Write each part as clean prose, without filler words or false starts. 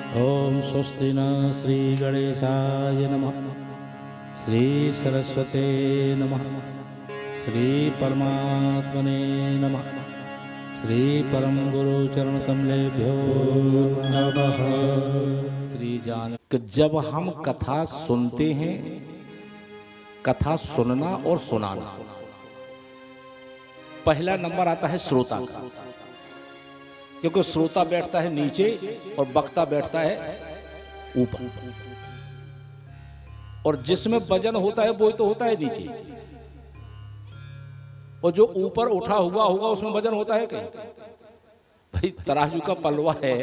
ओम स्वस्ति न श्री गणेशाय नमः, श्री सरस्वते नमः, श्री परमात्मने नमः, श्री परम गुरु चरण कमलेभ्यो नमः। श्री जान जब हम कथा सुनते हैं, कथा सुनना और सुनाना, पहला नंबर आता है श्रोता का, क्योंकि श्रोता बैठता है नीचे और वक्ता बैठता है ऊपर, और जिसमें वजन होता है वो तो होता है नीचे, और जो ऊपर उठा हुआ होगा उसमें वजन होता है कहीं। भाई तराजू का पलवा है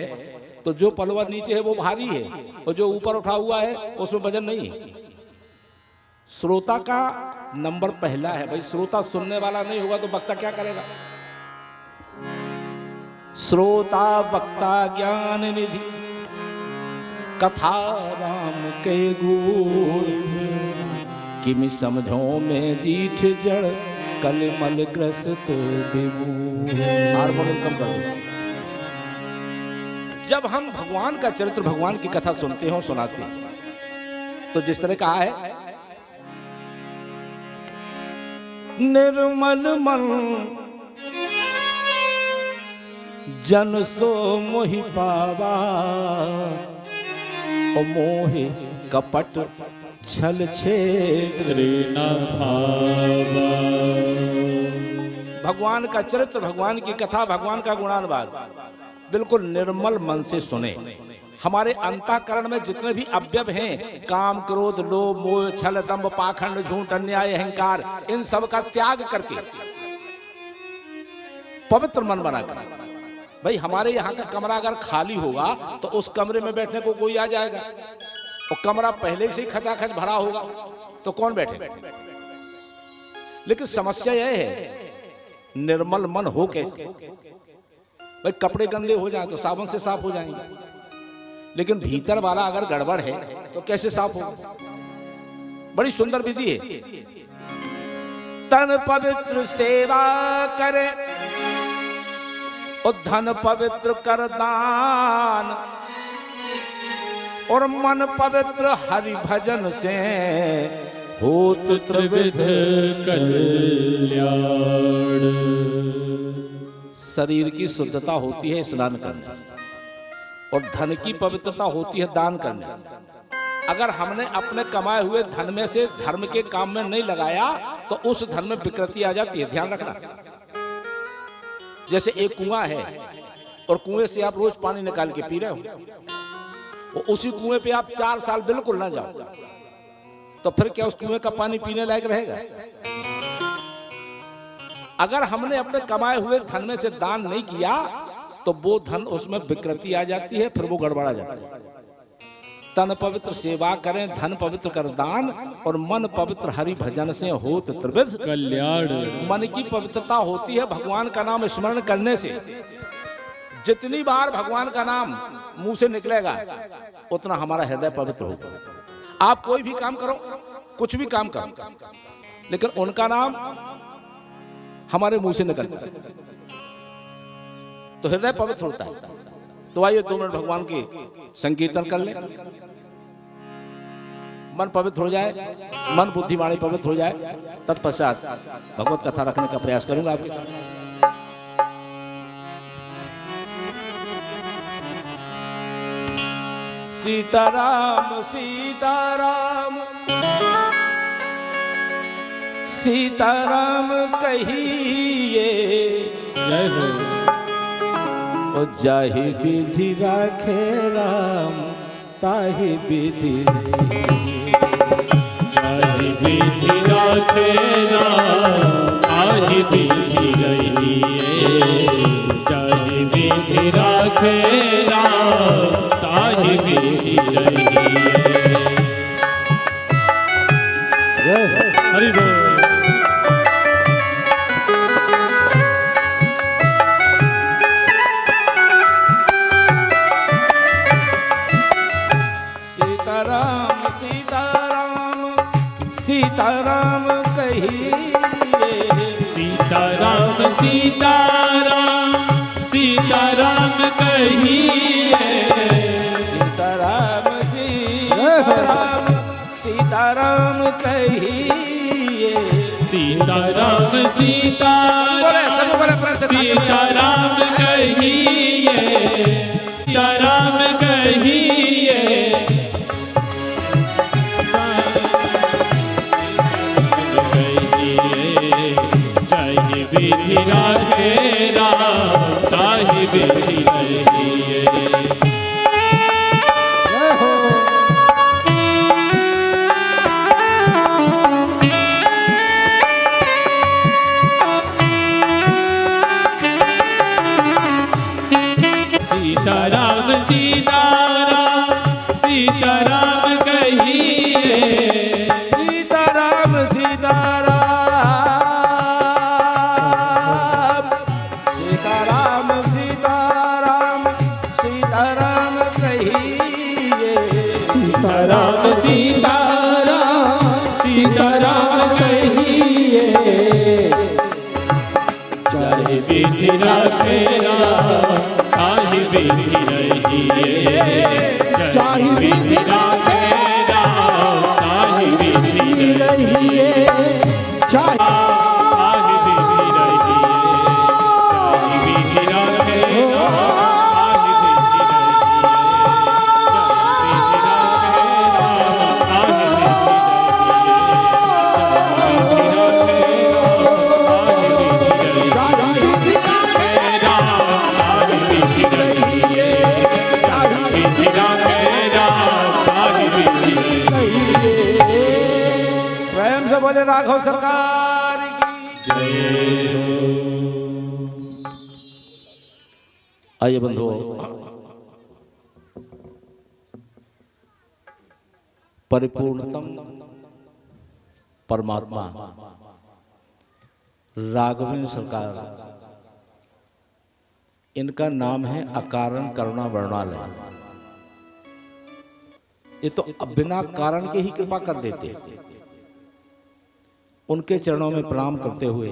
तो जो पलवा नीचे है वो भारी है, और जो ऊपर उठा हुआ है उसमें वजन नहीं है। श्रोता का नंबर पहला है। भाई श्रोता सुनने वाला नहीं होगा तो वक्ता क्या करेगा। श्रोता वक्ता ज्ञान निधि, कथा राम के गुण, किमि समझो में जीठ जड़, कलमल ग्रसित विमूढ़। हारमोनियम कम कर दो। जब हम भगवान का चरित्र, भगवान की कथा सुनते हैं और सुनाते हैं, तो जिस तरह कहा है, निर्मल मन जन सो मोहि पावा, ओ मोहि कपट छल छेद न भावा। भगवान का चरित्र, भगवान की कथा, भगवान का गुणानुवाद बिल्कुल निर्मल मन से सुने। हमारे अंतःकरण में जितने भी अवयव हैं, काम क्रोध लोभ मोह छल दंभ पाखंड झूठ अन्याय अहंकार, इन सब का त्याग करके पवित्र मन बनाकर, भाई हमारे यहाँ का कमरा अगर खाली होगा तो उस कमरे में बैठने को कोई आ जाएगा, और कमरा पहले से ही खचाखच भरा होगा तो कौन बैठे। लेकिन समस्या यह है, निर्मल मन हो कैसे। भाई कपड़े गंदे हो जाए तो साबुन से साफ हो जाएंगे, लेकिन भीतर वाला अगर गड़बड़ है तो कैसे साफ होगा। बड़ी सुंदर विधि है। तन पवित्र सेवा करे और धन पवित्र कर दान, और मन पवित्र हरि भजन से होत त्रिविध कल्याण। शरीर की शुद्धता होती है स्नान करने, और धन की पवित्रता होती है दान करने। अगर हमने अपने कमाए हुए धन में से धर्म के काम में नहीं लगाया तो उस धन में विकृति आ जाती है, ध्यान रखना। जैसे एक कुआं है और कुएं से आप रोज पानी निकाल के पी रहे हो, और उसी कुएं पे आप 4 साल बिल्कुल ना जाओ, तो फिर क्या उस कुएं का पानी पीने लायक रहेगा। अगर हमने अपने कमाए हुए धन में से दान नहीं किया तो वो धन, उसमें विकृति आ जाती है, फिर वो गड़बड़ा जाता है। तन पवित्र सेवा करें, धन पवित्र कर दान, और मन पवित्र हरि भजन से होत त्रिविध कल्याण। मन की पवित्रता होती है भगवान का नाम स्मरण करने से। जितनी बार भगवान का नाम मुंह से निकलेगा उतना हमारा हृदय पवित्र होगा। आप कोई भी काम करो, कुछ भी काम करो, लेकिन उनका नाम हमारे मुंह से निकलता है तो हृदय पवित्र होता है। तो आइए 2 मिनट भगवान के संकीर्तन कर ले, मन पवित्र हो जाए, मन बुद्धि वाणी पवित्र हो जाए, तत्पश्चात भगवत कथा रखने का प्रयास करूंगा आपके साथ। सीताराम सीताराम सीताराम कहिए, जय हो। और जाहि विधि राखे राम ताहि विधि, जाहि विधि राखे राम ताहि विधि रहिए, जाहि विधि राखे राम ताहि विधि रहिए। हरि बोल। सीताराम कहिए, सीताराम सीताराम सीताराम कहिए, सीताराम सीताराम सीताराम कहिए सीताराम कहिए जय विधि राधे राम ताहि विधि कहिए सीताराम सीताराम सीताराम कहिए सीताराम सीताराम सीताराम सीताराम सीताराम कहिए सीताराम सीताराम सीताराम कहिए जय विधि राधे राम ताहि विधि रहिए जय विधि राधे राम ताहि विधि रहिए ताहि विधि रहिए जय विधि राधे राम ताहि विधि प्रेम से बोले राघव सरकार की। आइए बंधुओं, परिपूर्णतम परमात्मा राघवेंद्र सरकार, इनका नाम है अकारण करुणा वर्णालय। ये तो बिना कारण के ही कृपा कर देते। उनके चरणों में प्रणाम करते हुए,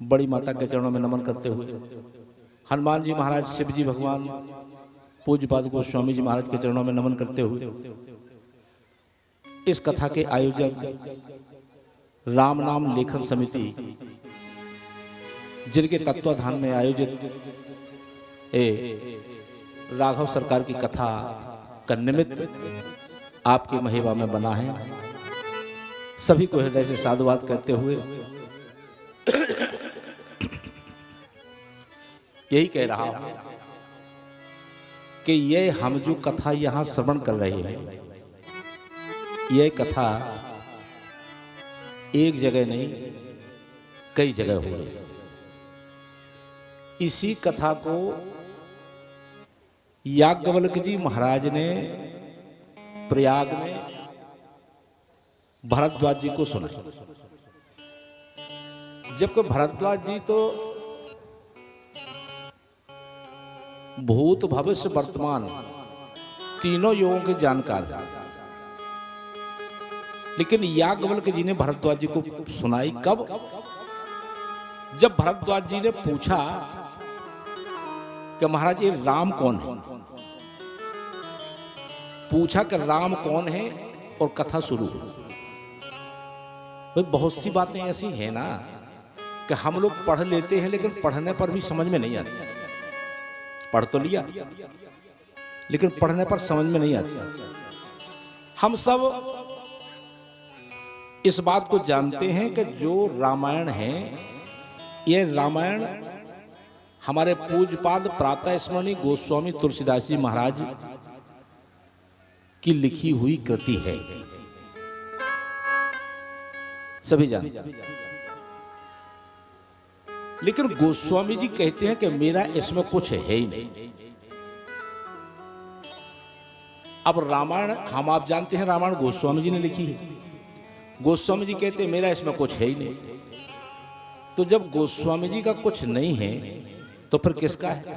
बड़ी माता के चरणों में नमन करते हुए, हनुमान जी महाराज, शिव जी भगवान, पूज्यपाद गोस्वामी जी महाराज के चरणों में नमन करते हुए, इस कथा के आयोजक राम नाम लेखन समिति, जिनके तत्वाधान में आयोजित राघव सरकार की कथा का निमित्त आपकी महिमा में बना है, सभी को हृदय से साधुवाद करते हुए यही कह रहा हूं कि ये हम जो कथा यहां श्रवण कर रहे हैं, यह कथा एक जगह नहीं कई जगह हो रही है। इसी कथा को याज्ञवल्क्य जी महाराज ने प्रयाग में भरद्वाज जी को सुनाई। जबकि भरद्वाज जी तो भूत भविष्य वर्तमान तीनों युगों के जानकार हैं, लेकिन याज्ञवल्क्य जी ने भरद्वाज जी को सुनाई कब? जब भरद्वाज जी ने पूछा कि महाराज ये राम कौन है, पूछा कि राम कौन है और कथा शुरू हुई। भाई बहुत सी बातें ऐसी हैं ना कि हम लोग पढ़ लेते हैं, लेकिन पढ़ने पर भी समझ में नहीं आती। पढ़ तो लिया लेकिन पढ़ने पर समझ में नहीं आती। हम सब इस बात को जानते हैं कि जो रामायण है, यह रामायण हमारे पूज्यपाद प्रातः स्मरणीय गोस्वामी तुलसीदास जी महाराज की लिखी हुई कृति है, सभी जानते हैं। लेकिन गोस्वामी जी कहते हैं कि मेरा इसमें कुछ है ही नहीं। अब रामायण हम आप जानते हैं, रामायण गोस्वामी जी ने लिखी है। गोस्वामी जी कहते हैं मेरा इसमें कुछ है ही नहीं। तो जब गोस्वामी जी का कुछ नहीं है तो फिर किसका है?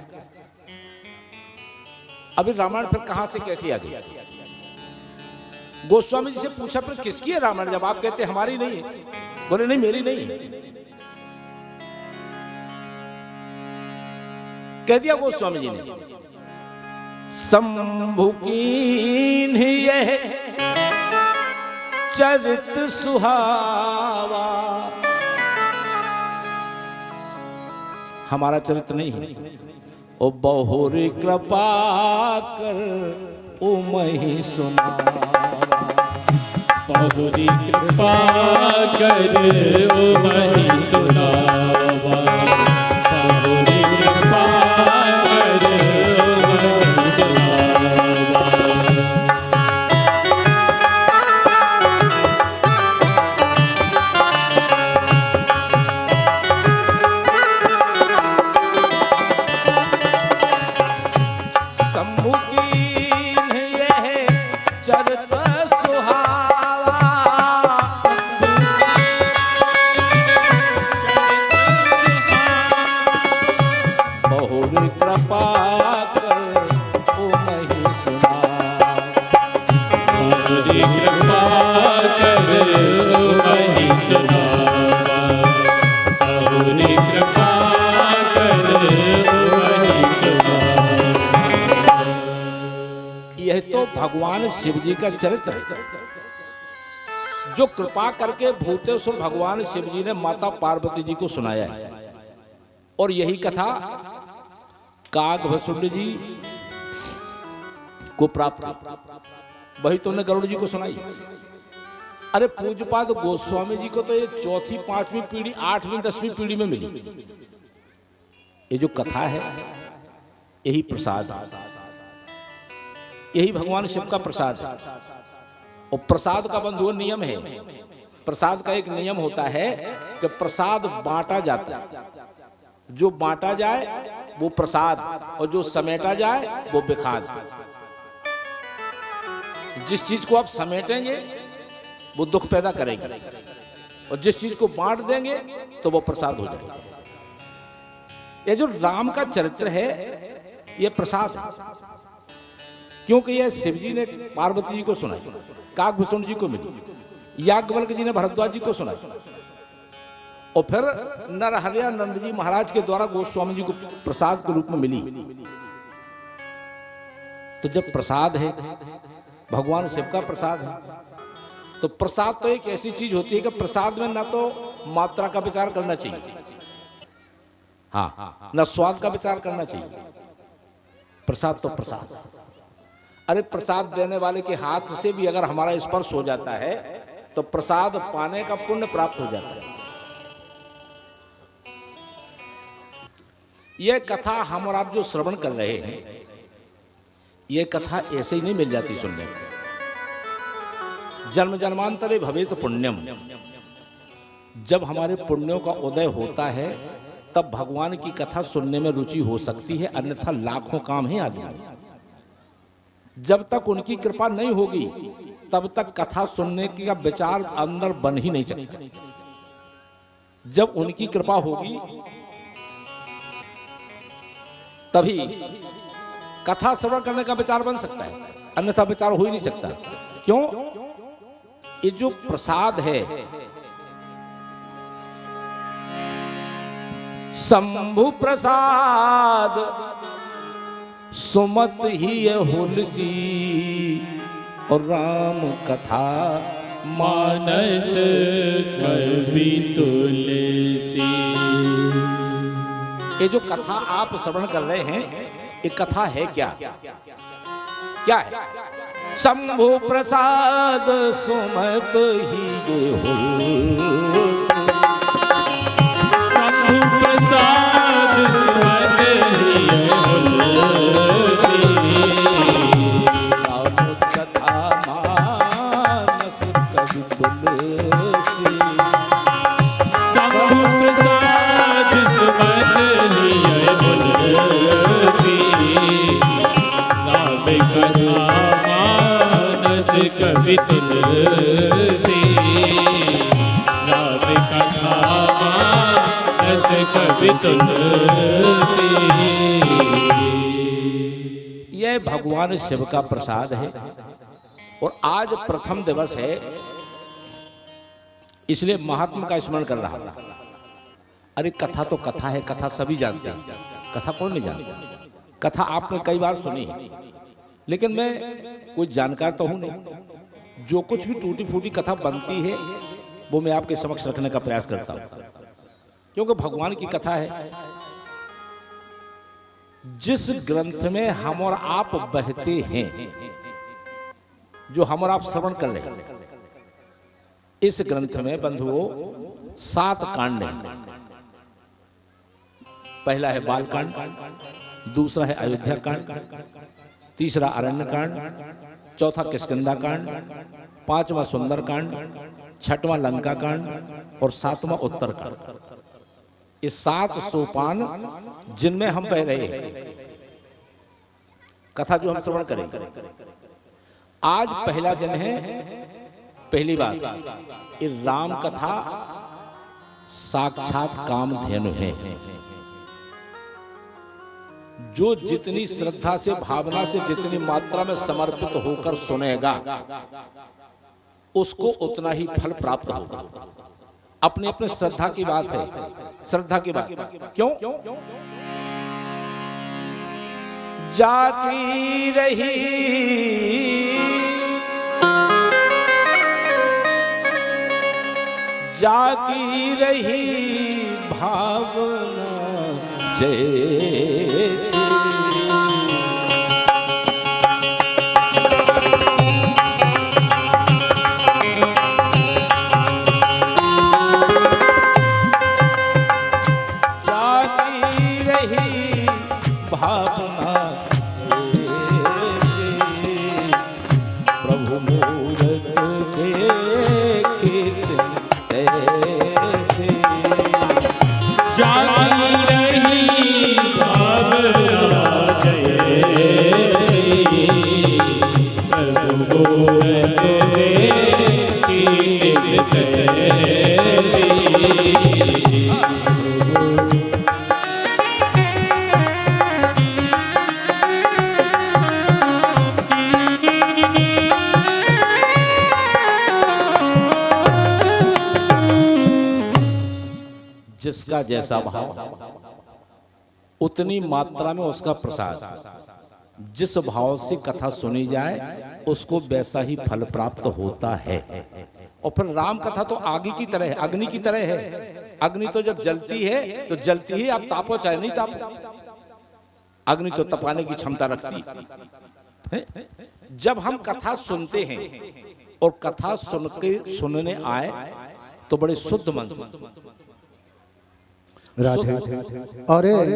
अभी रामायण फिर कहां से कैसे आ गई? गोस्वामी जी से पूछा फिर किसकी है रामायण? जब आप कहते हमारी नहीं है, बोले नहीं मेरी नहीं है। कह दिया गोस्वामी जी ने, शंभु कीन्ह यह चरित सुहावा। हमारा चरित्र नहीं है, ओ बहुरी कृपा कर ओ मही सुनावा। बहुरी कृपा कर ओ मही सुनावा। बहुरी कृपा कर ओ मही सुनावा। यह तो भगवान शिव जी का चरित्र है, जो कृपा करके भूतेश्वर भगवान शिव जी ने माता पार्वती जी को सुनाया है। और यही कथा काकभस्सुंड जी को प्राप्त, वही तो उन्हें गरुड़ जी को सुनाई। अरे पूज्यपाद गोस्वामी जी को तो ये चौथी, पांचवी पीढ़ी, आठवीं, 10वीं पीढ़ी में मिली। ये जो कथा है यही प्रसाद, यही भगवान शिव का प्रसाद है। और प्रसाद का बंधुओं नियम है, प्रसाद का एक नियम होता है कि प्रसाद बांटा जाता है। जो बांटा जाए वो प्रसाद, और जो समेटा जाए वो विखाद। जिस चीज को आप समेटेंगे वो दुख पैदा करेगी, और जिस चीज को बांट देंगे तो वो प्रसाद हो जाएगा। ये जो राम का चरित्र है ये प्रसाद है, क्योंकि ये शिव जी ने पार्वती जी को सुनाई, काकभस्सुंड जी को मिली, याज्ञवल्क्य जी ने भरद्वाज जी को सुनाई, और फिर नरहरयानंद जी महाराज के द्वारा गोस्वामी जी को प्रसाद के रूप में मिली। तो जब प्रसाद है, भगवान शिव का प्रसाद है, तो प्रसाद तो एक ऐसी चीज होती है कि प्रसाद में ना तो मात्रा का विचार करना चाहिए, हाँ, ना स्वाद का विचार करना चाहिए। प्रसाद तो प्रसाद। अरे प्रसाद देने वाले के हाथ से भी अगर हमारा स्पर्श हो जाता है तो प्रसाद पाने का पुण्य प्राप्त हो जाता है। यह कथा हम और आप जो श्रवण कर रहे हैं, यह कथा ऐसे ही नहीं मिल जाती सुनने को। जन्म जन्मांतरे भवेत पुण्यम, जब हमारे पुण्यों का उदय होता है तब भगवान की कथा सुनने में रुचि हो सकती है, अन्यथा लाखों काम ही आदमी। जब तक उनकी कृपा नहीं होगी तब तक कथा सुनने का विचार अंदर बन ही नहीं सकता। जब उनकी कृपा होगी तभी कथा श्रवण करने का विचार बन सकता है, अन्यथा विचार हो ही नहीं सकता। क्यों? ये जो प्रसाद है, शंभु प्रसाद सुमत ही हुलसी, और राम कथा मानस कवि तुलसी। ये जो कथा आप श्रवण कर रहे हैं, ये कथा है क्या? क्या है? शंभु प्रसाद सुमत ही हुलसी, शंभु प्रसाद सुमत ही हुलसी, राम कथा मानस कवि तुलसी। शंभु प्रसाद सुमत ही हुलसी, राम कथा मानस कवि तुलसी, राम कथा मानस कवि तुलसी। यह भगवान शिव का प्रसाद है। और आज प्रथम दिवस है, इसलिए महात्मा का स्मरण कर रहा हूं। अरे कथा तो कथा है, कथा सभी जानते हैं, कथा कौन नहीं जानता? कथा आपने कई बार सुनी है, लेकिन मैं कोई जानकार तो हूं नहीं। जो कुछ भी टूटी फूटी कथा बनती है वो मैं आपके समक्ष रखने का प्रयास करता हूं, क्योंकि भगवान की कथा है। जिस ग्रंथ में हम और आप बहते हैं, जो हम और आप श्रवण कर रहे हैं, इस ग्रंथ में बंधुओं 7 कांड हैं। पहला है बाल कांड, दूसरा है अयोध्या कांड, तीसरा अरण्य कांड, चौथा किष्किंधा कांड, 5वां सुंदर कांड, 6वां लंका कांड और 7वां उत्तर कांड। ये 7 सोपान जिनमें हम बह रहे हैं, कथा जो हम श्रवण करेंगे। आज पहला दिन है, पहली बात ये राम कथा साक्षात कामधेनु है। जो जितनी श्रद्धा से, भावना से, जितनी मात्रा में समर्पित होकर सुनेगा, उसको उतना ही फल प्राप्त होगा। अपने अपने श्रद्धा की बात है, श्रद्धा की बात। क्यों? जाती रही जाती रही भावना जैसी, जाती रही भावना जैसी, प्रभु मूरत देखित ऐसे। जाती रही भावना जैसी, प्रभु मूरत देखित ऐसी। जिसका जैसा भाव उतनी मात्रा में उसका प्रसाद। जिस भाव से कथा सुनी जाए उसको वैसा ही फल प्राप्त होता है। और फिर राम कथा तो आग की तरह है, अग्नि की तरह है। अग्नि तो जब जलती है तो जलती ही, आप तापो चाहे नहीं तापो, अग्नि तो तपाने की क्षमता रखती है। जब हम कथा सुनते हैं और कथा सुनने आए तो बड़े शुद्ध मन से राधे। अरे